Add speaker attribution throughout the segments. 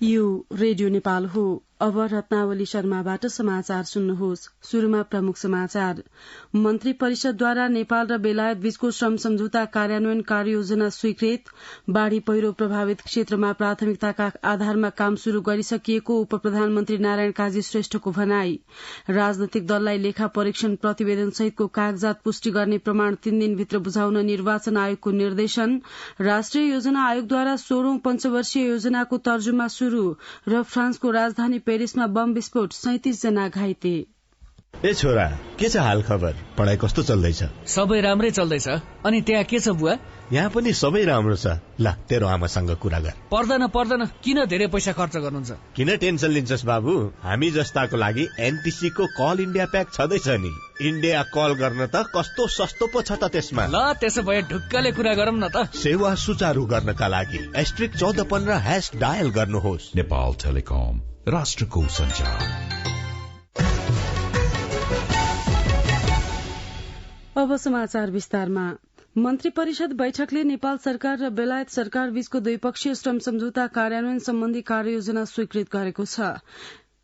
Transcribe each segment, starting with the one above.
Speaker 1: यो रेडियो नेपाल हो। अब रत्नावली शर्माबाट समाचार सुन्नुहोस्। शुरूमा प्रमुख समाचार। मन्त्री परिषदद्वारा नेपाल र बेलायत बीचको श्रम सम्झौता कार्यान्वयन कार्ययोजना स्वीकृत। बाढ़ी पहिरो प्रभावित क्षेत्रमा प्राथमिकताका आधारमा काम शुरू गरिसकिएको उप प्रधानमन्त्री नारायण काजी श्रेष्ठको भनाई। राजनैतिक दललाई लेखा परीक्षण प्रतिवेदन सहितको कागजात पुष्टि गर्ने प्रमाण 3 दिनभित्र बुझाउन निर्वाचन आयोगको निर्देशन। राष्ट्रिय योजना आयोगद्वारा 16औं पञ्चवर्षीय योजनाको तर्जुमा शुरू र फ्रान्सको राजधानी पेरिसमा बम विस्फोट 37 जना घाइते।
Speaker 2: ए छोरा, के छ हाल खबर? पढाइ कस्तो चल्दैछ?
Speaker 3: सबै राम्रै चल्दैछ। अनि त्यहाँ के छ बुवा?
Speaker 2: यहाँ पनि सबै राम्रो छ। ल, तेरो आमासँग कुरा गर।
Speaker 3: पर्दैन, किन धेरै पैसा खर्च गर्नुहुन्छ?
Speaker 2: किन टेन्सन लिन्छस् बाबु? हामी जस्ताको लागि एनटीसी को कल इन्डिया प्याक छँदैछ नि। इन्डिया कल गर्न त कस्तो सस्तो पो छ त त्यसमा।
Speaker 3: ल, त्यसो भए ढुक्कले कुरा गरौँ न त।
Speaker 2: सेवा सुचारू गर्नका लागि *1415# डायल गर्नुहोस्।
Speaker 4: नेपाल टेलिकम, राष्ट्रको सञ्चार।
Speaker 1: अब समाचार विस्तारमा। मन्त्री परिषद बैठकले नेपाल सरकार र बेलायत सरकार बीचको द्विपक्षीय श्रम सम्झौता कार्यान्वयन सम्बन्धी कार्ययोजना स्वीकृत गरेको छ।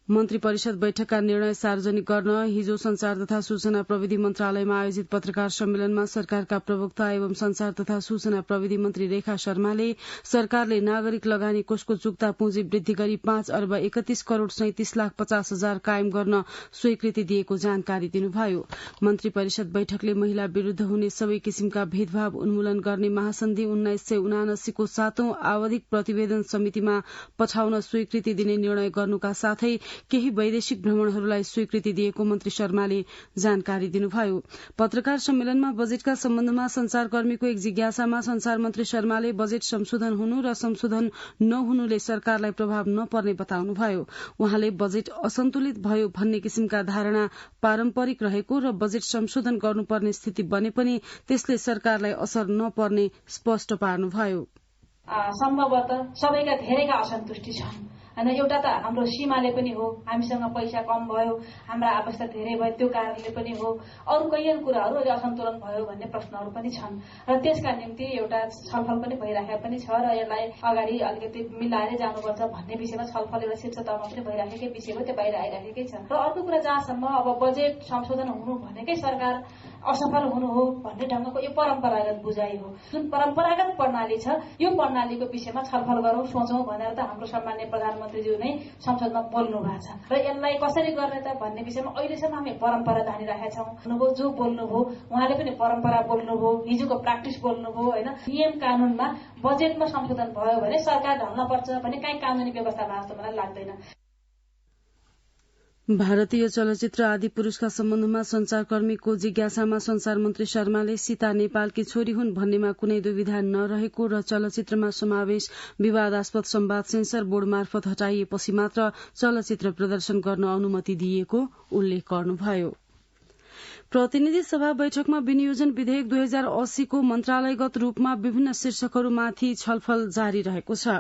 Speaker 1: मन्त्री परिषद बैठकका निर्णय सार्वजनिक गर्न हिजो संचार तथा सूचना प्रविधि मन्त्रालयमा आयोजित पत्रकार सम्मेलनमा सरकारका प्रवक्ता एवं संचार तथा सूचना प्रविधि मन्त्री रेखा शर्माले सरकारले नागरिक लगानी कोषको चुक्ता पुँजी वृद्धि गरी 5 अर्ब 31 करोड़ 37 लाख 50 हजार कायम गर्न स्वीकृति दिएको जानकारी दिनुभयो। मन्त्री परिषद बैठकले महिला विरूद्ध हुने सबै किसिमका भेदभाव उन्मूलन गर्ने महासन्धि 1979 को 7औं आवधिक प्रतिवेदन समितिमा पठाउन स्वीकृति दिने निर्णय गर्नुका साथै केही वैदेशिक भ्रमणहरूलाई स्वीकृति दिएको मन्त्री शर्माले जानकारी दिनुभयो। पत्रकार सम्मेलनमा बजेटका सम्बन्धमा संचारकर्मीको एक जिज्ञासामा संचार मन्त्री शर्माले बजेट संशोधन हुनु र संशोधन नहुनुले सरकारलाई प्रभाव नपर्ने बताउनुभयो। उहाँले बजेट असन्तुलित भयो भन्ने किसिमका धारणा पारम्परिक रहेको र बजेट संशोधन गर्नुपर्ने स्थिति बने पनि त्यसले सरकारलाई असर नपर्ने स्पष्ट पार्नुभयो।
Speaker 5: सम्भवतः सबैका धेरैका असन्तुष्टि छन् हैन। एउटा त हाम्रो सीमाले पनि हो, हामीसँग पैसा कम भयो, हाम्रा आवश्यकता धेरै भयो, त्यो कारणले पनि हो। अरू कैयन कुराहरू अहिले असन्तुलन भयो भन्ने प्रश्नहरू पनि छन् र त्यसका निम्ति एउटा छलफल पनि भइराखेको पनि छ र यसलाई अगाडि अलिकति मिलाएर जानुपर्छ भन्ने विषयमा छलफल एउटा शीर्ष तहमा पनि भइराखेकै विषय हो, त्यो बाहिर आइराखेकै छ। र अर्को कुरा जहाँसम्म अब बजेट संशोधन हुनु भनेकै सरकार असफल हुनु हो भन्ने ढंगको यो परम्परागत बुझाइ हो। जुन परम्परागत प्रणाली छ यो प्रणालीको विषयमा छलफल गरौं, सोचौं भनेर त हाम्रो सम्माननीय प्रधानमन्त्रीज्यू नै संसदमा बोल्नु भएको छ र यसलाई कसरी गर्ने त भन्ने विषयमा अहिलेसम्म हामी परम्परा धानिराखेका छौं। हुनुभयो जो बोल्नुभयो उहाँले पनि परम्परा बोल्नुभयो, हिजोको प्र्याक्टिस बोल्नुभयो हैन। नियम कानूनमा बजेटमा संशोधन भयो भने सरकार ढल्न पर्छ भने कहीँ कानूनी व्यवस्था भएको जस्तो मलाई लाग्दैन।
Speaker 1: भारतीय चलचित्र आदि पुरुषका सम्बन्धमा संचारकर्मीको जिज्ञासामा संचार मन्त्री शर्माले सीता नेपालकी छोरी हुन् भन्नेमा कुनै दुविधा नरहेको र चलचित्रमा समावेश विवादास्पद संवाद सेन्सर बोर्ड मार्फत हटाइएपछि मात्र चलचित्र प्रदर्शन गर्न अनुमति दिएको उल्लेख गर्नुभयो। प्रतिनिधि सभा बैठकमा विनियोजन विधेयक 2080 को मन्त्रालयगत रूपमा विभिन्न शीर्षकहरूमाथि छलफल जारी रहेको छ।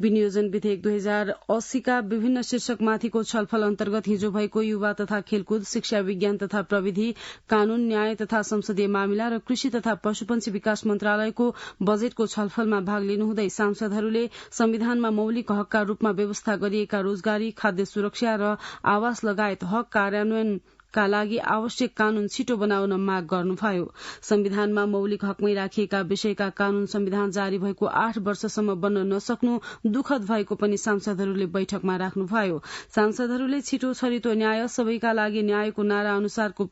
Speaker 1: विनियोजन विधेयक 2080 का विभिन्न शीर्षकमाथिको छलफल अन्तर्गत हिजो भएको युवा तथा खेलकुद, शिक्षा विज्ञान तथा प्रविधि, कानून, न्याय तथा संसदीय मामिला र कृषि तथा पशुपन्छी विकास मन्त्रालयको बजेटको छलफलमा भाग लिनुहुँदै सांसदहरूले संविधानमा मौलिक हकका रूपमा व्यवस्था गरिएका रोजगारी, खाद्य सुरक्षा र आवास लगायत हक कार्यान्वयन का लागि आवश्यक कानून छिटो बनाउन माग गर्नुभयो। संविधानमा मौलिक हकमै राखिएका विषयका कानून संविधान जारी भएको 8 वर्षसम्म बन्न नसक्नु दुखद भएको पनि सांसदहरूले बैठकमा राख्नुभयो। सांसदहरूले छिटो छरितो न्याय, सबैका लागि न्यायको नारा अनुसारको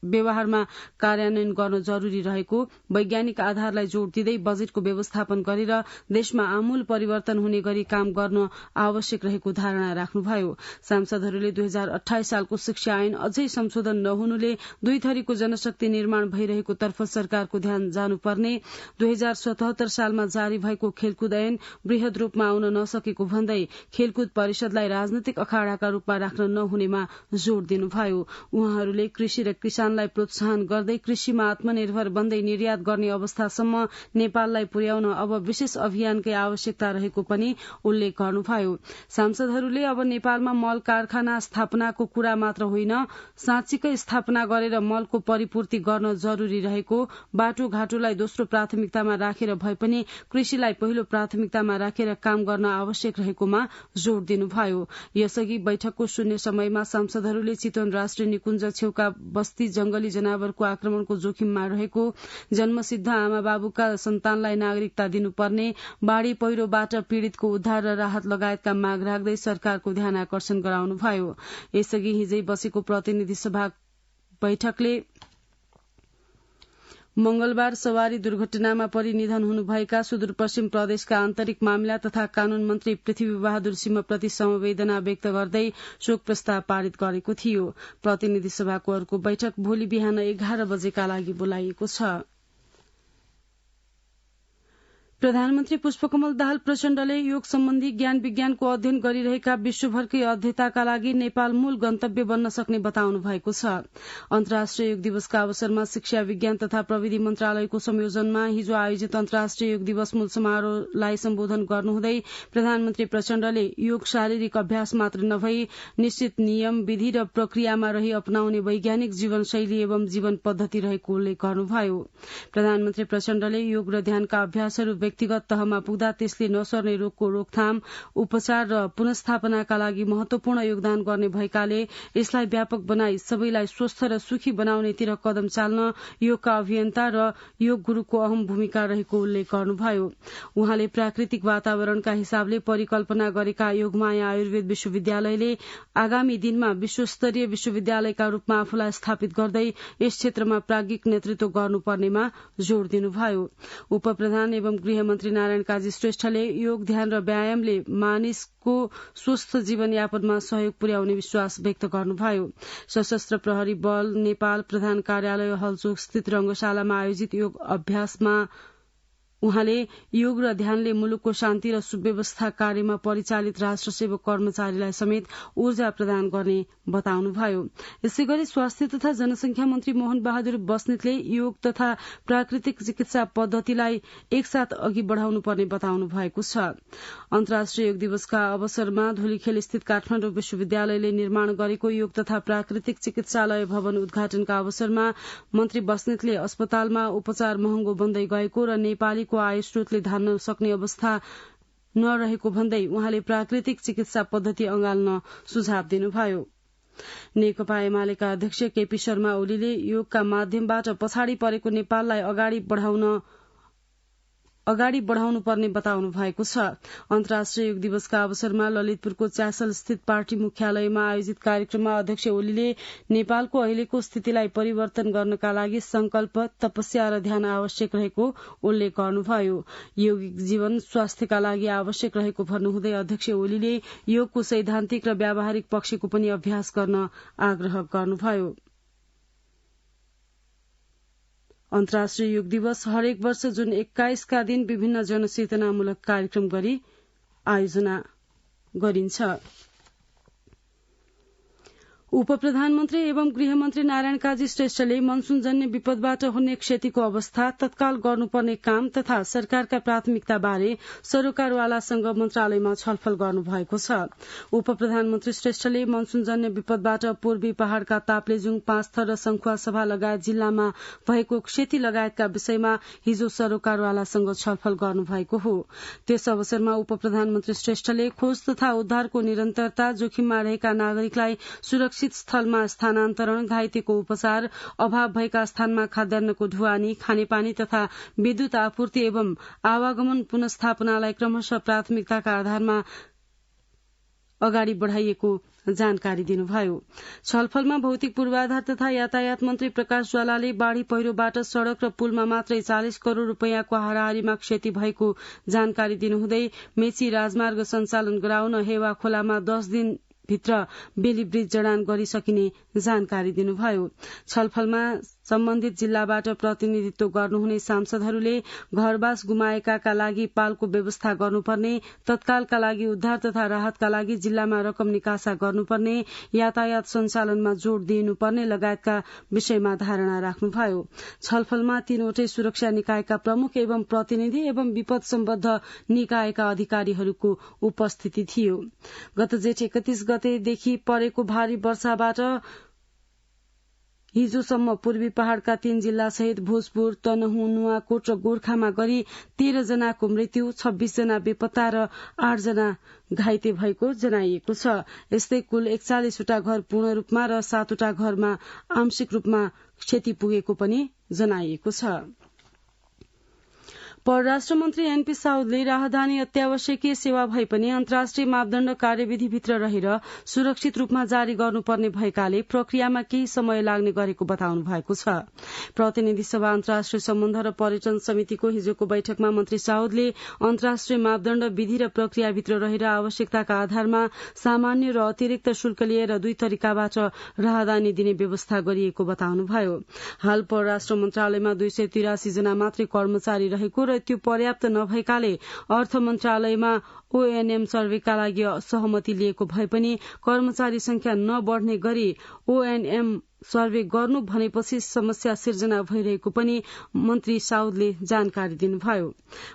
Speaker 1: व्यवहारमा कार्यान्वयन गर्न जरूरी रहेको, वैज्ञानिक आधारलाई जोड़ दिँदै बजेटको व्यवस्थापन गरेर देशमा आमूल परिवर्तन हुने गरी काम गर्न आवश्यक रहेको धारणा राख्नुभयो। सांसदहरूले 2028 सालको शिक्षा ऐन अझै संशोधन नहुनुले 2 थरीको जनशक्ति निर्माण भइरहेको तर्फ सरकारको ध्यान जानुपर्ने, 2077 सालमा जारी भएको खेलकुद ऐन वृहत रूपमा आउन नसकेको भन्दै खेलकुद परिषदलाई राजनैतिक अखाडाका रूपमा राख्न नहुनेमा जोड़ दिनुभयो। उहाँहरूले कृषि र किसान उत्पादनलाई प्रोत्साहन गर्दै कृषिमा आत्मनिर्भर बन्दै निर्यात गर्ने अवस्थासम्म नेपाललाई पुर्याउन अब विशेष अभियानकै आवश्यकता रहेको पनि उल्लेख गर्नुभयो। सांसदहरूले अब नेपालमा मल कारखाना स्थापनाको कुरा मात्र होइन, साँच्चीकै स्थापना गरेर मलको परिपूर्ति गर्न जरूरी रहेको, बाटोघाटोलाई दोस्रो प्राथमिकतामा राखेर भए पनि कृषिलाई पहिलो प्राथमिकतामा राखेर काम गर्न आवश्यक रहेकोमा जोड़ दिनुभयो। यसअघि बैठकको शून्य समयमा सांसदहरूले चितवन राष्ट्रिय निकुञ्ज छेउका बस्ती जंगली जनावरको आक्रमणको जोखिममा रहेको, जन्मसिद्ध आमा बाबुका सन्तानलाई नागरिकता दिनुपर्ने, बाढ़ी पहिरोबाट पीड़ितको उद्धार र राहत लगायतका माग राख्दै सरकारको ध्यान आकर्षण गराउनुभयो। यसअघि हिजै बसेको प्रतिनिधि सभा बैठकले मंगलबार सवारी दुर्घटनामा परि निधन हुनुभएका सुदूरपश्चिम प्रदेशका आन्तरिक मामिला तथा कानून मन्त्री पृथ्वी बहादुर सिंहप्रति समवेदना व्यक्त गर्दै शोक प्रस्ताव पारित गरेको थियो। प्रतिनिधि सभाको अर्को बैठक भोलि बिहान 11 बजेका लागि बोलाइएको छ। प्रधानमन्त्री पुष्पकमल दाहाल प्रचण्डले योग सम्बन्धी ज्ञान विज्ञानको अध्ययन गरिरहेका विश्वभरकै अध्येताका लागि नेपाल मूल गन्तव्य बन्न सक्ने बताउनु भएको छ। अन्तर्राष्ट्रिय योग दिवसका अवसरमा शिक्षा विज्ञान तथा प्रविधि मन्त्रालयको संयोजनमा हिजो आयोजित अन्तर्राष्ट्रिय योग दिवस मूल समारोहलाई सम्बोधन गर्नुहुँदै प्रधानमन्त्री प्रचण्डले योग शारीरिक अभ्यास मात्र नभई निश्चित नियम, विधि र प्रक्रियामा रही अपनाउने वैज्ञानिक जीवनशैली एवं जीवन पद्धति रहेको उल्लेख गर्नुभयो। प्रधानमन्त्री प्रचण्डले योग र ध्यानका अभ्यासहरू व्यक्तिगत तहमा पुग्दा त्यसले नसर्ने रोगको रोकथाम, उपचार र पुनस्थापनाका लागि महत्वपूर्ण योगदान गर्ने भएकाले यसलाई व्यापक बनाई सबैलाई स्वस्थ र सुखी बनाउनेतिर कदम चाल्न योगका अभियन्ता र योग गुरूको अहम भूमिका रहेको उल्लेख गर्नुभयो। उहाँले प्राकृतिक वातावरणका हिसाबले परिकल्पना गरेका योगमाया आयुर्वेद विश्वविद्यालयले आगामी दिनमा विश्वस्तरीय विश्वविद्यालयका रूपमा आफूलाई स्थापित गर्दै यस क्षेत्रमा प्राज्ञिक नेतृत्व गर्नुपर्नेमा जोड़ दिनुभयो। उपप्रधान एवं गृहमन्त्री नारायण काजी श्रेष्ठले योग, ध्यान र व्यायामले मानिसको स्वस्थ जीवनयापनमा सहयोग पुर्याउने विश्वास व्यक्त गर्नुभयो। सशस्त्र प्रहरी बल नेपाल प्रधान कार्यालय हलचोक स्थित रंगशालामा आयोजित योग अभ्यासमा उहाँले योग र ध्यानले मुलुकको शान्ति र सुव्यवस्था कार्यमा परिचालित राष्ट्रसेवक कर्मचारीलाई समेत ऊर्जा प्रदान गर्ने बताउनुभयो। यसै गरी स्वास्थ्य तथा जनसंख्या मन्त्री मोहन बहादुर बस्नेतले योग तथा प्राकृतिक चिकित्सा पद्धतिलाई एकसाथ अघि बढ़ाउनु पर्ने बताउनु भएको छ। अन्तर्राष्ट्रिय योग दिवसका अवसरमा धुलीखेल स्थित काठमाडौँ विश्वविद्यालयले निर्माण गरेको योग तथा प्राकृतिक चिकित्सालय भवन उद्घाटनका अवसरमा मन्त्री बस्नेतले अस्पतालमा उपचार महँगो बन्दै गएको र नेपाली आय स्रोतले धान्न सक्ने अवस्था नरहेको भन्दै उहाँले प्राकृतिक चिकित्सा पद्धति अँगाल्न सुझाव दिनुभयो। नेकपा एमालेका अध्यक्ष केपी शर्मा ओलीले योगका माध्यमबाट पछाडि परेको नेपाललाई अगाडि बढ़ाउनु पर्ने बताउनु भएको छ। अन्तर्राष्ट्रिय योग दिवसका अवसरमा ललितपुरको च्यासल स्थित पार्टी मुख्यालयमा आयोजित कार्यक्रममा अध्यक्ष ओलीले नेपालको अहिलेको स्थितिलाई परिवर्तन गर्नका लागि संकल्प, तपस्या र ध्यान आवश्यक रहेको उल्लेख गर्नुभयो। यौगिक जीवन स्वास्थ्यका लागि आवश्यक रहेको भन्नुहुँदै अध्यक्ष ओलीले योगको सैद्धान्तिक र व्यावहारिक पक्षको पनि अभ्यास गर्न आग्रह गर्नुभयो। अन्तर्राष्ट्रिय योग दिवस हरेक वर्ष जुन 21 का दिन विभिन्न जनचेतनामूलक कार्यक्रम गरी आयोजना गरिन्छ। उपप्रधानमन्त्री एवं गृहमन्त्री नारायण काजी श्रेष्ठले मनसूनजन्य विपदबाट हुने क्षतिको अवस्था, तत्काल गर्नुपर्ने काम तथा सरकारका प्राथमिकता बारे सरोकारवालासँग मन्त्रालयमा छलफल गर्नुभएको छ। उपप्रधानमन्त्री श्रेष्ठले मनसूनजन्य विपदबाट पूर्वी पहाड़का ताप्लेजुङ, पाँचथर र संखुवा सभा लगायत जिल्लामा भएको क्षति लगायतका विषयमा हिजो सरोकारवालासँग छलफल गर्नुभएको हो। त्यस अवसरमा उपप्रधानमन्त्री श्रेष्ठले खोज तथा उद्धारको निरन्तरता, जोखिममा रहेका नागरिकलाई सुरक्षित स्थलमा स्थानान्तरण, घाइतेको उपचार, अभाव भएका स्थानमा खाद्यान्नको ढुवानी, खानेपानी तथा विद्युत आपूर्ति एवं आवागमन पुनस्थापनालाई क्रमशः प्राथमिकताका आधारमा अगाडि बढ़ाइएको जानकारी दिनुभयो। छलफलमा भौतिक पूर्वाधार तथा यातायात मन्त्री प्रकाश ज्वालाले बाढ़ी पहिरोबाट सड़क र पुलमा मात्रै 40 करोड़ रूपियाँको हाराहारीमा क्षति भएको जानकारी दिनुहुँदै मेची राजमार्ग सञ्चालन गराउन हेवा खोलामा 10 दिन भित्र बेली ब्रिज जडान गरिसकिने जानकारी दिनुभयो। छलफलमा सम्बन्धित जिल्लाबाट प्रतिनिधित्व गर्नुहुने सांसदहरूले घरबास गुमाएकाका लागि पालको व्यवस्था गर्नुपर्ने, तत्कालका लागि उद्धार तथा राहतका लागि जिल्लामा रकम निकासा गर्नुपर्ने, यातायात सञ्चालनमा जोड़ दिनुपर्ने लगायतका विषयमा धारणा राख्नुभयो। छलफलमा तीनवटै सुरक्षा निकायका प्रमुख एवं प्रतिनिधि एवं विपद सम्बद्ध निकायका अधिकारीहरूको उपस्थिति थियो। गत जेठ 31 गतेदेखि परेको भारी वर्षाबाट हिजोसम्म पूर्वी पहाड़का 3 जिल्ला सहित भोजपुर, तनहुँ, नुवाकोट र गोर्खामा गरी 13 जनाको मृत्यु, 26 जना बेपत्ता र 8 जना घाइते भएको जनाइएको छ। यस्तै कुल 41 वटा घर पूर्ण रूपमा र 7 वटा घरमा आंशिक रूपमा क्षति पुगेको पनि जनाइएको छ। परराष्ट्र मन्त्री एनपी साउदले राहदानी अत्यावश्यकीय सेवा भए पनि अन्तर्राष्ट्रिय मापदण्ड कार्यविधिभित्र रहेर सुरक्षित रूपमा जारी गर्नुपर्ने भएकाले प्रक्रियामा केही समय लाग्ने गरेको बताउनु भएको छ। प्रतिनिधि सभा अन्तर्राष्ट्रिय सम्बन्ध र पर्यटन समितिको हिजोको बैठकमा मन्त्री साउदले अन्तर्राष्ट्रिय मापदण्ड विधि र प्रक्रियाभित्र रहेर आवश्यकताका आधारमा सामान्य र अतिरिक्त शुल्क लिएर 2 तरिकाबाट राहदानी दिने व्यवस्था गरिएको बताउनुभयो। हाल परराष्ट्र मन्त्रालयमा 283 जना मात्रै कर्मचारी रहेको र त्यो पर्याप्त नभएकाले अर्थ मन्त्रालयमा ओएनएम सर्वेका लागि सहमति लिएको भए पनि कर्मचारी संख्या नबढ्ने गरी ओएनएम सर्वे गर्नु भनेपछि समस्या सिर्जना भइरहेको पनि मन्त्री साउदले जानकारी दिनुभयो।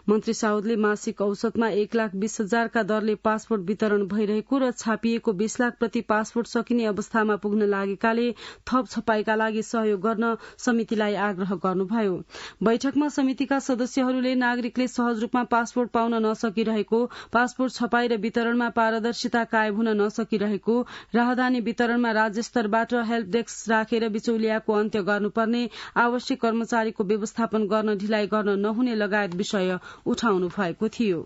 Speaker 1: मन्त्री साउदले मासिक औसतमा 1,20,000 का दरले पासपोर्ट वितरण भइरहेको र छापिएको 20 लाख प्रति पासपोर्ट सकिने अवस्थामा पुग्न लागेकाले थप छपाईका लागि सहयोग गर्न समितिलाई आग्रह गर्नुभयो। बैठकमा समितिका सदस्यहरूले नागरिकले सहज रूपमा पासपोर्ट पाउन नसकिरहेको, पासपोर्ट छपाई र वितरणमा पारदर्शिता कायम हुन नसकिरहेको, राहदानी वितरणमा राज्य स्तरबाट हेल्प डेस्क राखेर बिचौलियाको अन्त्य गर्नुपर्ने, आवश्यक कर्मचारीको व्यवस्थापन गर्न ढिलाइ गर्न नहुने लगायत विषय उठाउनु भएको थियो।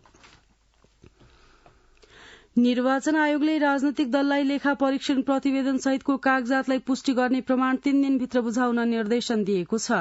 Speaker 1: निर्वाचन आयोगले राजनैतिक दललाई लेखा परीक्षण प्रतिवेदन सहितको कागजातलाई पुष्टि गर्ने प्रमाण 3 दिनभित्र बुझाउन निर्देशन दिएको छ।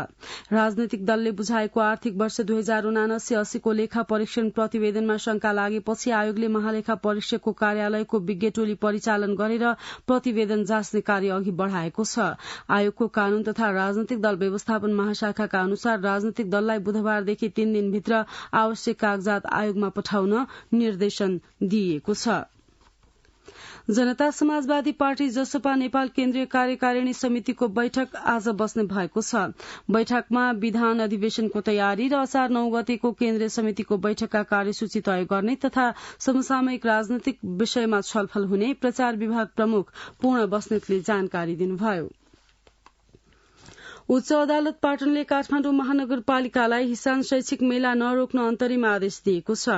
Speaker 1: राजनैतिक दलले बुझाएको आर्थिक वर्ष 2079-80 को लेखा परीक्षण प्रतिवेदनमा शंका लागेपछि आयोगले महालेखा परीक्षकको कार्यालयको विज्ञ टोली परिचालन गरेर प्रतिवेदन जाँच्ने कार्य अघि बढ़ाएको छ। आयोगको कानून तथा राजनैतिक दल व्यवस्थापन महाशाखाका अनुसार राजनैतिक दललाई बुधबारदेखि 3 दिनभित्र आवश्यक कागजात आयोगमा पठाउन निर्देशन दिइएको छ। जनता समाजवादी पार्टी जसपा नेपाल केन्द्रीय कार्यकारिणी समितिको बैठक आज बस्ने भएको छ। बैठकमा विधान अधिवेशनको तयारी र असार 9 गतेको केन्द्रीय समितिको बैठकका कार्यसूची तय गर्ने तथा समसामयिक राजनैतिक विषयमा छलफल हुने प्रचार विभाग प्रमुख पूर्ण बस्नेतले जानकारी दिनुभयो। उच्च अदालत पाटनले काठमाडौँ महानगरपालिकालाई हिसान शैक्षिक मेला नरोक्न अन्तरिम आदेश दिएको छ।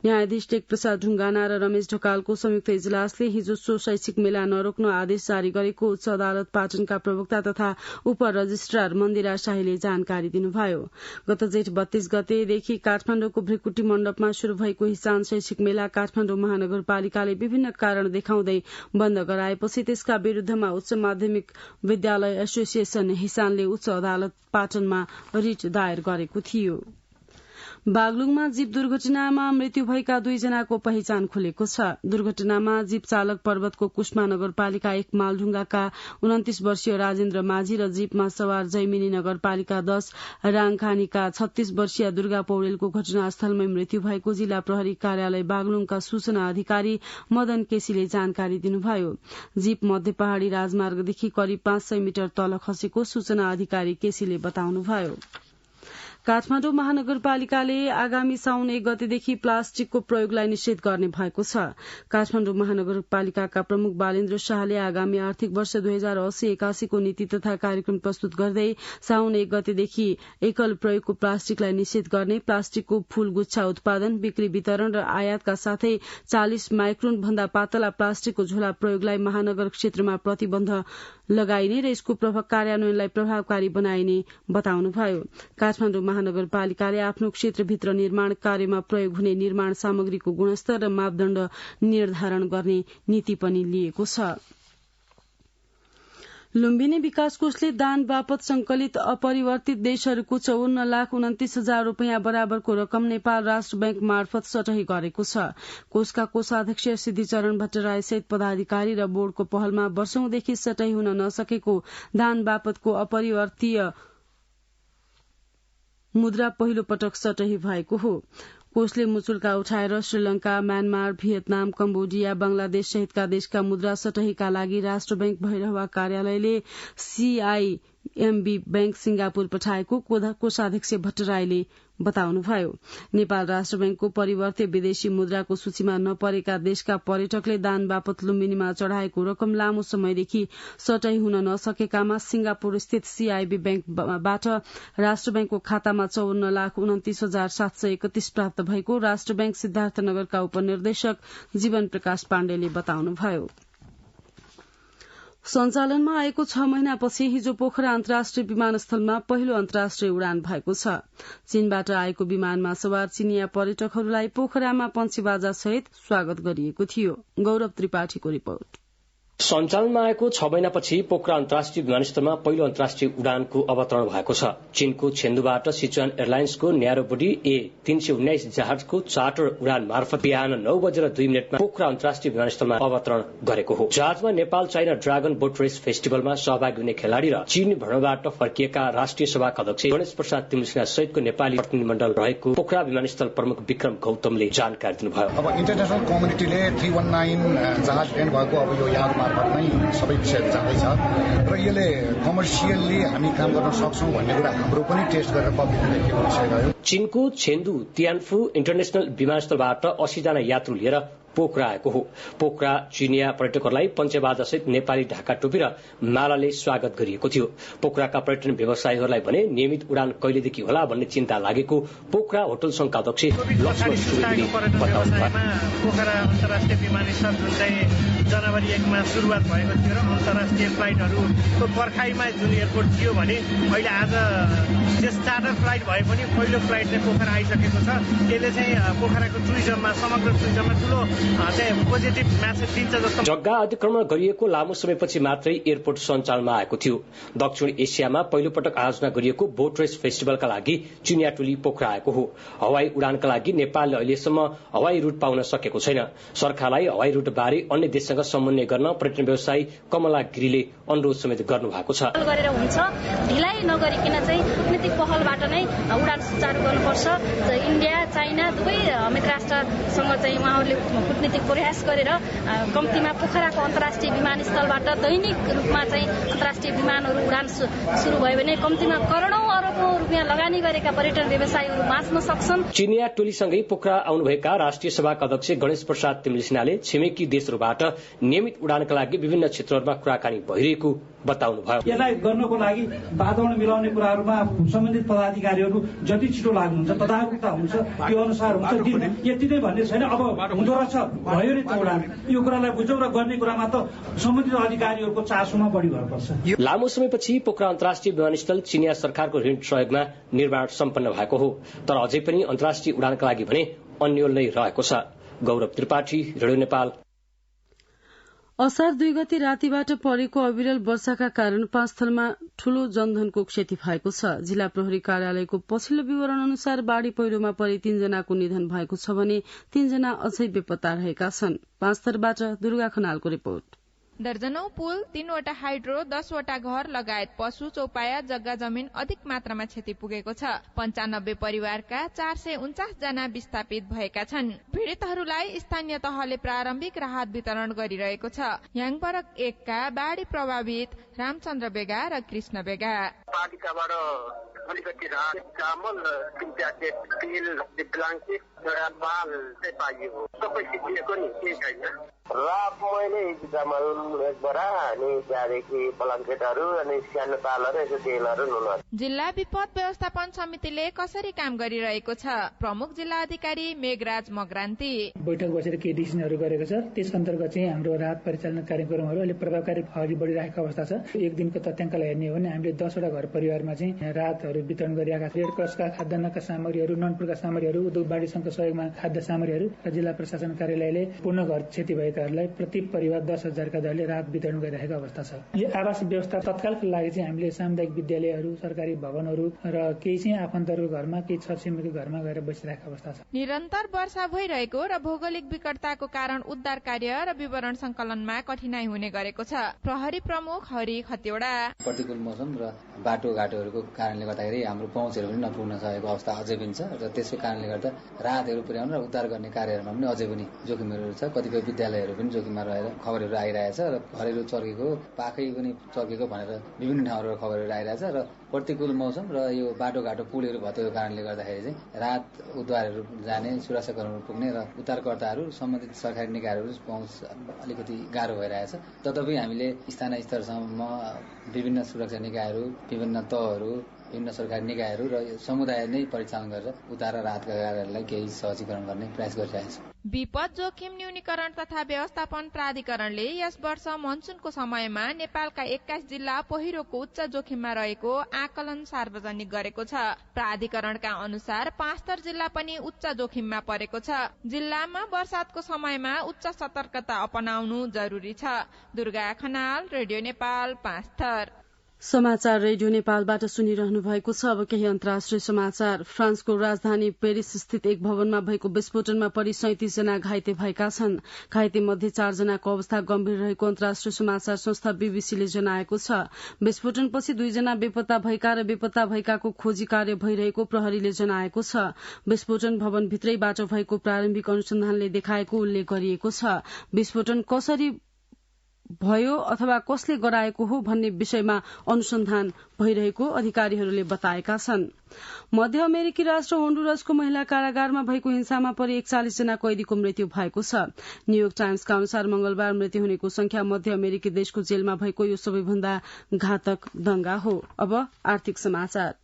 Speaker 1: न्यायाधीश टेकप्रसाद ढुंगाना र रमेश ढकालको संयुक्त इजलासले हिजो सो शैक्षिक मेला नरोक्न आदेश जारी गरेको उच्च अदालत पाटनका प्रवक्ता तथा उप रजिस्ट्रार मन्दिरा शाहीले जानकारी दिनुभयो। गत जेठ 32 गतेदेखि काठमाडौँको भृकुटी मण्डपमा शुरू भएको हिसान शैक्षिक मेला काठमाडौँ महानगरपालिकाले विभिन्न कारण देखाउँदै बन्द गराएपछि त्यसका विरूद्धमा उच्च माध्यमिक विद्यालय एसोसिएसन हिसानले उच्च अदालत पाटनमा रिट दायर गरेको थियो। बागलुङमा जीप दुर्घटनामा मृत्यु भएका 2 जनाको पहिचान खुलेको छ। दुर्घटनामा जीप चालक पर्वतको कुष्मा नगरपालिका 1 मालढुङ्गाका 29 वर्षीय राजेन्द्र माझी र जीपमा सवार जैमिनी नगरपालिका 10 राङखानीका 36 वर्षीय दुर्गा पौडेलको घटनास्थलमै मृत्यु भएको जिल्ला प्रहरी कार्यालय बागलुङका सूचना अधिकारी मदन केसीले जानकारी दिनुभयो। जीप मध्य पहाड़ी राजमार्गदेखि करिब 500 मिटर तल खसेको सूचना अधिकारी केसीले बताउनुभयो। काठमाडौँ महानगरपालिकाले आगामी साउन 1 गतेदेखि प्लास्टिकको प्रयोगलाई निषेध गर्ने भएको छ। काठमाडौँ महानगरपालिकाका प्रमुख बालेन्द्र शाहले आगामी आर्थिक वर्ष 2080-81 को नीति तथा कार्यक्रम प्रस्तुत गर्दै साउन 1 गतेदेखि एकल प्रयोगको प्लास्टिकलाई निषेध गर्ने, प्लास्टिकको फूलगुच्छा उत्पादन, बिक्री, वितरण र आयातका साथै 40 माइक्रोन भन्दा पातला प्लास्टिकको झोला प्रयोगलाई महानगर क्षेत्रमा प्रतिबन्ध लगाइने र यसको कार्यान्वयनलाई प्रभावकारी बनाइने बताउनुभयो। काठमाडौँ महानगरपालिकाले आफ्नो क्षेत्रभित्र निर्माण कार्यमा प्रयोग हुने निर्माण सामग्रीको गुणस्तर र मापदण्ड निर्धारण गर्ने नीति पनि लिएको छ। लुम्बिनी विकास कोषले दान बापत संकलित अपरिवर्तित देशहरूको 54,29,000 रूपियाँ बराबरको रकम नेपाल राष्ट्र बैंक मार्फत सटही गरेको छ। कोषका कोषाध्यक्ष सिद्धिचरण भट्टराई सहित पदाधिकारी र बोर्डको पहलमा वर्षौंदेखि सटही हुन नसकेको दान बापतको अपरिवर्तीय मुद्रा पहिलो पटक सटही भएको हो। कोषले मुचुल्का उठाएर Sri Lanka, Myanmar, Vietnam, Cambodia, Bangladesh सहितका देशका मुद्रा सटहीका लागि राष्ट्र बैंक भैरहवा कार्यालयले CIMB बैंक सिंगापुर पठाएको कोषाध्यक्ष भट्टराईले बताउनुभयो। नेपाल राष्ट्र बैंकको परिवर्त्य विदेशी मुद्राको सूचीमा नपरेका देशका पर्यटकले दान बापत लुम्बिनीमा चढ़ाएको रकम लामो समयदेखि सटही हुन नसकेकामा सिंगापुर स्थित CIB बैंकबाट राष्ट्र बैंकको खातामा 54,29,731 प्राप्त भएको राष्ट्र बैंक सिद्धार्थनगरका उपनिर्देशक जीवन प्रकाश पाण्डेले बताउनुभयो। सञ्चालनमा आएको 6 महिनापछि हिजो पोखरा अन्तर्राष्ट्रिय विमानस्थलमा पहिलो अन्तर्राष्ट्रिय उडान भएको छ। चीनबाट आएको विमानमा सवार चिनिया पर्यटकहरूलाई पोखरामा पञ्चीबाजा सहित स्वागत गरिएको थियो। गौरव त्रिपाठीको रिपोर्ट।
Speaker 6: सञ्चालनमा आएको 6 महिनापछि पोखरा अन्तर्राष्ट्रिय विमानस्थलमा पहिलो अन्तर्राष्ट्रिय उडानको अवतरण भएको छ। चीनको छेन्दुबाट सिचुआन एयरलाइन्सको न्यारोबडी A319 जहाजको चार्टर उडान मार्फत बिहान 9:02 पोखरा अन्तर्राष्ट्रिय विमानस्थलमा अवतरण गरेको हो। जहाजमा नेपाल चाइना ड्रागन बोट रेस फेस्टिभलमा सहभागी हुने खेलाड़ी र चीन भ्रमणबाट फर्किएका राष्ट्रिय सभाका अध्यक्ष गणेश प्रसाद तिमसिना सहितको नेपाली प्रतिनिधिमण्डल रहेको पोखरा विमानस्थल प्रमुख विक्रम गौतमले जानकारी दिनुभयो।
Speaker 7: अब इन्टरनेशनल कम्युनिटीले 319 जहाज ल्यान्ड भएको अब यो याद मार्फत नै सबै विषयहरू जाँदैछ र यसले कमर्सियल्ली हामी काम गर्न सक्छौं भन्ने कुरा हाम्रो पनि टेस्ट गरेर पब्लिकले देखेको विषय रह्यो।
Speaker 6: चीनको छेन्दु तियानफु इन्टरनेशनल विमानस्थलबाट 80 जना यात्रु लिएर पोखरा आएको हो। पोखरा चिनिया पर्यटकहरूलाई पञ्चबाजा सहित नेपाली ढाका टोपी र मालाले स्वागत गरिएको थियो। पोखराका पर्यटन व्यवसायीहरूलाई भने नियमित उडान कहिलेदेखि होला भन्ने चिन्ता लागेको पोखरा होटल संघका अध्यक्ष लक्ष्मण सुवेदीले बताउनुभयो।
Speaker 8: पोखरा अन्तर्राष्ट्रिय विमानस्थल जुन चाहिँ जनवरी 1 मा सुरुवात भएको थियो र अन्तर्राष्ट्रिय फ्लाइटहरूको पर्खाइमा जुन एयरपोर्ट थियो भने अहिले आज त्यस चार्टर फ्लाइट भए पनि पहिलो फ्लाइट चाहिँ पोखरा आइसकेको छ। यसले चाहिँ पोखराको टुरिज्ममा समग्र टुरिज्ममा ठूलो पोजिटिभ म्यासेज दिन्छ जस्तो।
Speaker 6: जग्गा अतिक्रमण गरिएको लामो समयपछि मात्रै एयरपोर्ट सञ्चालनमा आएको थियो। दक्षिण एसियामा पहिलो पटक आयोजना गरिएको बोट रेस फेस्टिभलका लागि चिनिया टोली पोखरा आएको हो। हवाई उडानका लागि नेपालले अहिलेसम्म हवाई रूट पाउन सकेको छैन। सरकारलाई हवाई रूट बारे अन्य देशसँग समन्वय गर्न पर्यटन व्यवसायी कमला गिरीले अनुरोध समेत गर्नु भएको छ।
Speaker 9: गरेर हुन्छ ढिलाइ नगरिकन चाहिँ कूटनीतिक पहलबाट नै उडान सुचारू गर्नुपर्छ। इन्डिया चाइना दुवै मित्र राष्ट्रसँग चाहिँ उहाँहरूले कूटनीतिक प्रयास गरेर कम्तीमा पोखराको अन्तर्राष्ट्रिय विमानस्थलबाट दैनिक रूपमा चाहिँ अन्तर्राष्ट्रिय विमानहरू उडान सुरु भयो भने कम्तीमा करोडौं अरबौं रुपियाँ लगानी गरेका पर्यटन व्यवसायीहरू बाँच्न सक्छन्।
Speaker 6: चिनिया टोलीसँगै पोखरा आउनुभएका राष्ट्रिय सभाका अध्यक्ष गणेश प्रसाद तिमसिनाले छिमेकी देशहरूबाट नियमित उडानका लागि विभिन्न क्षेत्रहरूमा कुराकानी भइरहेको बताउनुभयो।
Speaker 10: यसलाई गर्नको लागि वातावरण मिलाउने कुराहरूमा सम्बन्धित पदाधिकारीहरू जति छिटो लाग्नुहुन्छ तदारुकता हुन्छ त्यो अनुसार हुन्छ। यति नै भन्ने छैन अब हुँदो रहेछ भयो नि त उडान यो कुरालाई बुझौँ र गर्ने कुरामा त सम्बन्धित अधिकारीहरूको चासोमा बढी भर पर्छ।
Speaker 6: लामो समयपछि पोखरा अन्तर्राष्ट्रिय विमानस्थल चिनिया सरकारको ऋण सहयोगमा निर्माण सम्पन्न भएको हो। तर अझै पनि अन्तर्राष्ट्रिय उडानका लागि भने अन्यल नै रहेको छ। गौरव त्रिपाठी, रेडियो नेपाल।
Speaker 1: असार 2 गते रातिबाट परेको अविरल वर्षाका कारण पाँचथलमा ठूलो जनधनको क्षति भएको छ। जिल्ला प्रहरी कार्यालयको पछिल्लो विवरण अनुसार बाढ़ी पहिरोमा परि 3 जनाको निधन भएको छ भने 3 जना अझै बेपत्ता रहेका छन्। पाँचथरबाट दुर्गा खनालको रिपोर्ट।
Speaker 11: दर्जनौं पुल, 3 वटा हाइड्रो, 10 वटा घर लगायत पशु चौपाया जग्गा जमिन अधिक मात्रामा क्षति पुगेको छ। 95 परिवारका 449 जना विस्थापित भएका छन्। पीड़ितहरूलाई स्थानीय तहले प्रारम्भिक राहत वितरण गरिरहेको छ। याङपरक 1 का बाढ़ी प्रभावित रामचन्द्र बेगा र कृष्ण बेगा
Speaker 12: पालिकाबाट अलिकति राहत चामल, 3 प्याकेट तेल, ब्ल्याङ्केट, एउटा बाल चाहिँ पाइयो। सबै सिद्धिएको नि केही छैन। रात मैले चामल 1 बोरा अनि त्यहाँदेखि ब्ल्याङ्केटहरू अनि सानो तालहरू यसो तेलहरू नुन।
Speaker 11: जिल्ला विपद व्यवस्थापन समितिले कसरी काम गरिरहेको छ? प्रमुख जिल्ला अधिकारी मेघराज मगरान्ती
Speaker 10: बैठक बसेर केही डिसिजनहरू गरेको छ। त्यस अन्तर्गत चाहिँ हाम्रो राहत परिचालन कार्यक्रमहरू अहिले प्रभावकारी अघि बढिरहेको अवस्था छ। एक दिनको तथ्याङ्कलाई हेर्ने हो भने हामीले 10 वटा घर परिवारमा चाहिँ राहतहरू वितरण गरिरहेका छौँ। रेड क्रसका खाद्यान्नका सामग्रीहरू, ननफुडका सामग्रीहरू, उद्योग वाणिज्य संघका
Speaker 13: सहयोगमा खाद्य सामग्रीहरू र जिल्ला प्रशासन कार्यालयले पूर्ण घर क्षति भएकाहरूलाई प्रति परिवार 10,000 का दरले राहत वितरण गरिरहेको अवस्था छ। यो आवास व्यवस्था तत्कालको लागि चाहिँ हामीले सामुदायिक विद्यालयहरू, सरकारी भवनहरू र केही चाहिँ आफन्तहरूको घरमा, केही छरछिमेकीको घरमा गएर बसिरहेको अवस्था छ।
Speaker 11: निरन्तर वर्षा भइरहेको र भौगोलिक विकटताको कारण उद्धार कार्य र विवरण संकलनमा कठिनाई हुने गरेको छ। प्रहरी प्रमुख हरि खतिवडा
Speaker 14: प्रतिकूल मौसम र बाटोघाटोहरूको कारणले गर्दाखेरि हाम्रो पहुँचहरू पनि नपुग्न सकेको अवस्था अझै पनि छ र त्यसको कारणले गर्दा राहतहरू पुर्याउन र उद्धार गर्ने कार्यहरूमा पनि अझै पनि जोखिमहरू छ। कतिपय विद्यालयहरू पनि जोखिममा रहेर खबरहरू आइरहेछ र घरहरू चर्केको, पाखै पनि चर्केको भनेर विभिन्न ठाउँबाट खबरहरू आइरहेछ र प्रतिकूल मौसम र यो बाटोघाटो पुलहरू भत्केको कारणले गर्दाखेरि चाहिँ राहत उद्धारहरू जाने, सुरक्षाकर्मीहरू पुग्ने र उद्धारकर्ताहरू सम्बन्धित सरकारी निकायहरू पहुँच अलिकति गाह्रो भइरहेछ। तथापि हामीले स्थानीय स्तरसम्म विभिन्न सुरक्षा निकायहरू, विभिन्न तहहरू, विभिन्न सरकारी निकायहरू र समुदाय नै परिचालन गरेर उद्धार र राहतका कार्यहरूलाई केही सहजीकरण गर्ने प्रयास गरिरहेका छौँ।
Speaker 11: विपद जोखिम न्यूनीकरण तथा व्यवस्थापन प्राधिकरणले यस वर्ष मनसुनको समयमा नेपालका 21 जिल्ला पहिरोको उच्च जोखिममा रहेको आकलन सार्वजनिक गरेको छ। प्राधिकरणका अनुसार 75 जिल्ला पनि उच्च जोखिममा परेको छ। जिल्लामा वर्षातको समयमा उच्च सतर्कता अपनाउनु जरुरी छ। दुर्गा खनाल, रेडियो नेपाल, 5 थर।
Speaker 1: समाचार रेडियो नेपालबाट सुनिरहनु भएको छ। अब केही अन्तर्राष्ट्रिय समाचार। फ्रान्सको राजधानी पेरिस स्थित एक भवनमा भएको विस्फोटनमा परि 37 जना घाइते भएका छन्। घाइते मध्ये 4 जनाको अवस्था गम्भीर रहेको अन्तर्राष्ट्रिय समाचार संस्था बीबीसीले जनाएको छ। विस्फोटनपछि 2 जना बेपत्ता भएका र बेपत्ता भएकाको खोजी कार्य भइरहेको प्रहरीले जनाएको छ। विस्फोटन भवनभित्रैबाट भएको प्रारम्भिक अनुसन्धानले देखाएको उल्लेख गरिएको छ। विस्फोटन कसरी भयो अथवा कसले गराएको हो भन्ने विषयमा अनुसन्धान भइरहेको अधिकारीहरूले बताएका छन्। मध्य अमेरिकी राष्ट्र होन्डुरसको महिला कारागारमा भएको हिंसामा परि 41 जना कैदीको मृत्यु भएको छ। न्यूयोर्क टाइम्सका अनुसार मंगलबार मृत्यु हुनेको संख्या मध्य अमेरिकी देशको जेलमा भएको यो सबैभन्दा घातक दंगा हो। अब आर्थिक समाचार।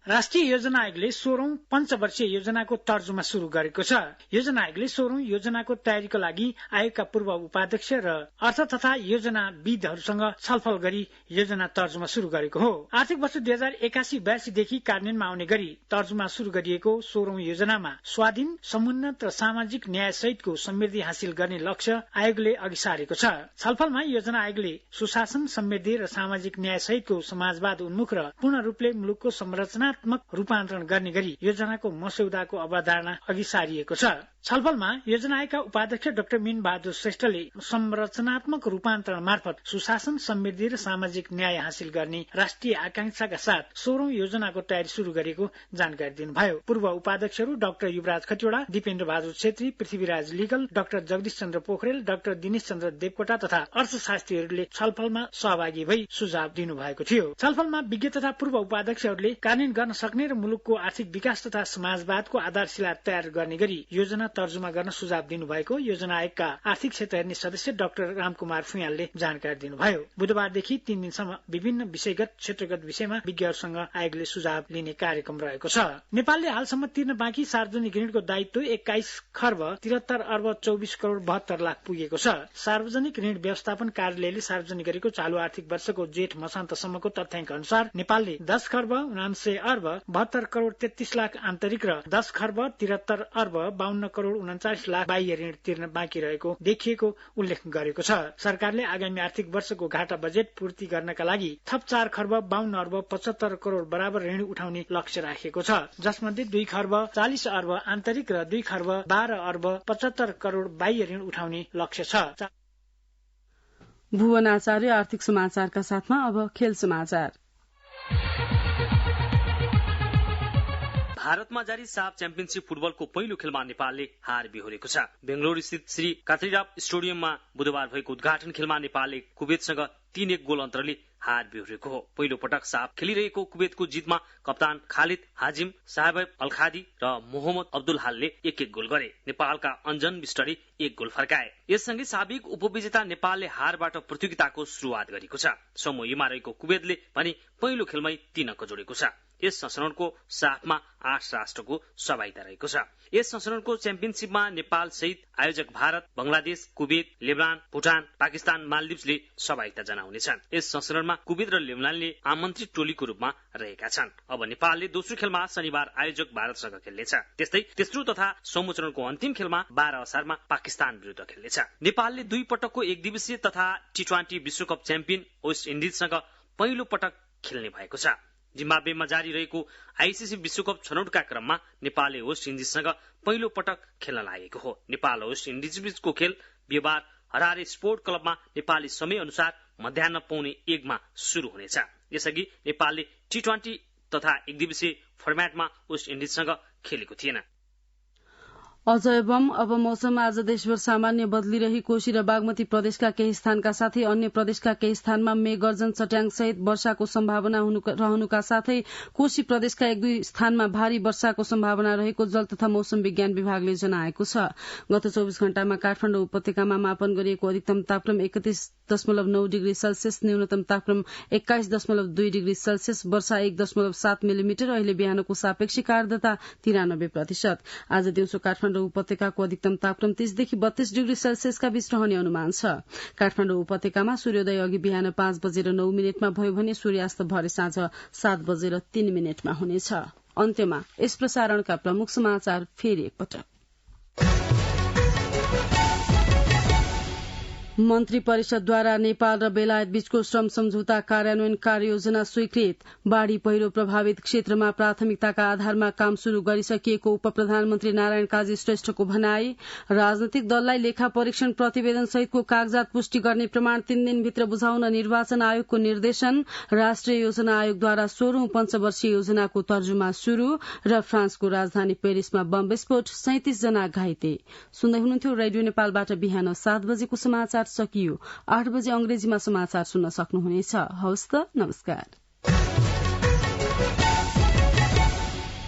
Speaker 10: राष्ट्रिय योजना आयोगले 16औं पञ्चवर्षीय योजनाको तर्जुमा शुरू गरेको छ। योजना आयोगले 16औं योजनाको तयारीको लागि आयोगका पूर्व उपाध्यक्ष र अर्थ तथा योजनाविदहरूसँग छलफल गरी योजना तर्जुमा शुरू गरेको हो। आर्थिक वर्ष 2081-82 देखि कार्यान्वयनमा आउने गरी तर्जुमा शुरू गरिएको 16औं योजनामा स्वाधीन, समुन्नत र सामाजिक न्याय सहितको समृद्धि हासिल गर्ने लक्ष्य आयोगले अघि सारेको छ। छलफलमा योजना आयोगले सुशासन, समृद्धि र सामाजिक न्याय सहितको समाजवाद उन्मुख र पूर्ण रूपले मुलुकको संरचना रूपान्तरण गर्ने गरी योजनाको मस्यौदाको अवधारणा अघि सारिएको छ। छलफलमा योजना आयोगका उपाध्यक्ष डाक्टर मीन बहादुर श्रेष्ठले संरचनात्मक रूपान्तरण मार्फत सुशासन, समृद्धि र सामाजिक न्याय हासिल गर्ने राष्ट्रिय आकांक्षाका साथ 16औं योजनाको तयारी शुरू गरेको जानकारी दिनुभयो। पूर्व उपाध्यक्षहरू doctor Yuvraj Khatiwada, Dipendra Bahadur Chhetri, Prithviraj Ligal, doctor Jagdish Chandra Pokharel, doctor Dinesh Chandra Devkota तथा अर्थशास्त्रीहरूले छलफलमा सहभागी भई सुझाव दिनुभएको थियो। छलफलमा विज्ञ तथा पूर्व उपाध्यक्षहरूले कार्यान्वयन गर्न सक्ने र मुलुकको आर्थिक विकास तथा समाजवादको आधारशिला तयार गर्ने गरी योजना तर्जुमा गर्न सुझाव दिनुभएको योजना आयोगका आर्थिक क्षेत्र हेर्ने सदस्य डाक्टर रामकुमार फुयालले जानकारी दिनुभयो। बुधबारदेखि 3 दिनसम्म विभिन्न विषयगत क्षेत्रगत विषयमा विज्ञहरूसँग आयोगले सुझाव लिने कार्यक्रम रहेको छ। नेपालले हालसम्म तिर्न बाँकी सार्वजनिक ऋणको दायित्व 21 खर्ब 73 अर्ब 24 करोड़ 72 लाख पुगेको छ। सार्वजनिक ऋण व्यवस्थापन कार्यालयले सार्वजनिक गरेको चालू आर्थिक वर्षको जेठ मसान्तसम्मको तथ्याङ्क अनुसार नेपालले 10 खर्ब 99 अर्ब 72 करोड़ 33 लाख आन्तरिक र 10 खर्ब 73 अर्ब 52 करोड़ 39 लाख बाह्य ऋण तिर्न बाँकी रहेको देखिएको उल्लेख गरेको छ। सरकारले आगामी आर्थिक वर्षको घाटा बजेट पूर्ति गर्नका लागि थप 4 खर्ब 52 अर्ब 75 करोड़ बराबर ऋण उठाउने लक्ष्य राखेको छ, जसमध्ये 2 खर्ब 40 अर्ब आन्तरिक र 2 खर्ब 12 अर्ब 75 करोड़ बाह्य ऋण उठाउने लक्ष्य छ।
Speaker 1: भुवन आचार्य आर्थिक समाचारका साथमा अब खेल समाचार।
Speaker 15: भारतमा जारी साफ च्याम्पियनशिप फुटबलको पहिलो खेलमा नेपालले हार बिहोरेको छ। बेंगलोर स्थित श्री कात्रीराव स्टेडियममा बुधबार भएको उद्घाटन खेलमा नेपालले कुवेतसँग 3-1 गोल अन्तरले हार बिहोरेको हो। पहिलो पटक साफ खेलिरहेको कुवेतको जितमा कप्तान खालिद हाजिम, साहेब अलखादी र मोहम्मद अब्दुल हालले 1-1 गोल गरे। नेपालका अञ्जन विष्टले 1 गोल फर्काए। यससँगै साबिक उपविजेता नेपालले हारबाट प्रतियोगिताको सुरुवात गरेको छ। समूह ईमा रहेको कुवेतले पनि पहिलो खेलमै 3 अङ्क जोडेको छ। यस संस्करणको साफमा 8 राष्ट्रको सहभागिता रहेको छ। यस संस्करणको च्याम्पियनशिपमा नेपाल सहित आयोजक भारत, बंगलादेश, कुवेत, लेबनान, भुटान, पाकिस्तान, मालदिप्सले सहभागिता जनाउनेछन्। यस संस्करणमा कुवेत र लेबनानले आमन्त्रित टोलीको रूपमा रहेका छन्। अब नेपालले दोस्रो खेलमा शनिबार आयोजक भारतसँग खेल्नेछ। त्यस्तै तेस्रो तथा समूह चरणको अन्तिम खेलमा 12 असारमा पाकिस्तान विरुद्ध खेल्नेछ। नेपालले 2 पटकको एकदिवसीय तथा T20 विश्वकप च्याम्पियन वेस्ट इन्डिजसँग पहिलो पटक खेल्ने भएको छ। जिम्बाब्वेमा जारी रहेको आईसीसी विश्वकप छनौटका क्रममा नेपालले वेस्ट इन्डिजसँग पहिलो पटक खेल्न लागेको हो। नेपाल र वेस्ट इन्डिज बीचको खेल बिहिबार हरारे स्पोर्ट क्लबमा नेपाली समय अनुसार मध्याह्न 1:15 मा शुरू हुनेछ। यसअघि नेपालले T20 तथा एकदिवसीय फर्मेटमा वेस्ट इन्डिजसँग खेलेको थिएन।
Speaker 1: अजय बम। अब मौसम। आज देशभर सामान्य बदलिरही कोशी र बागमती प्रदेशका केही स्थानका साथै अन्य प्रदेशका केही स्थानमा मेघगर्जन चट्याङ सहित वर्षाको सम्भावना रहनुका साथै कोशी प्रदेशका 1-2 स्थानमा भारी वर्षाको सम्भावना रहेको जल तथा मौसम विज्ञान विभागले जनाएको छ। गत 24 घण्टामा काठमाडौँ उपत्यकामा मापन गरिएको अधिकतम तापक्रम 31.9 डिग्री सेल्सियस, न्यूनतम तापक्रम 21.2 डिग्री सेल्सियस, वर्षा 1.7 मिलिमिटर। अहिले बिहानको सापेक्षिक आर्द्रता 93%। आज दिउँसो काठमाडौँ उपत्यकाको अधिकतम तापक्रम 30 देखि 32 डिग्री सेल्सियसका बीच रहने अनुमान छ। काठमाडौँ उपत्यकामा सूर्योदय अघि बिहान 5:09 भयो भने सूर्यास्त भरे साँझ 7:03 हुनेछ। अन्त्यमा यस प्रसारणका प्रमुख समाचार फेरि एकपटक। मन्त्री परिषदद्वारा नेपाल र बेलायत बीचको श्रम सम्झौता कार्यान्वयन कार्ययोजना स्वीकृत। बाढ़ी पहिरो प्रभावित क्षेत्रमा प्राथमिकताका आधारमा काम शुरू गरिसकिएको उप प्रधानमन्त्री नारायण काजी श्रेष्ठको भनाई। राजनैतिक दललाई लेखा परीक्षण प्रतिवेदन सहितको कागजात पुष्टि गर्ने प्रमाण 3 दिनभित्र बुझाउन निर्वाचन आयोगको निर्देशन। राष्ट्रिय योजना आयोगद्वारा 16औं पञ्चवर्षीय योजनाको तर्जुमा शुरू। र फ्रान्सको राजधानी पेरिसमा बम विस्फोट, 37 जना घाइते। सुन्दै हुनुहुन्थ्यो रेडियो नेपालबाट बिहान 7 बजेको समाचार सकियो। 8 बजे अंग्रेजीमा समाचार सुन्न सक्नुहुनेछ। हवस् त, नमस्कार।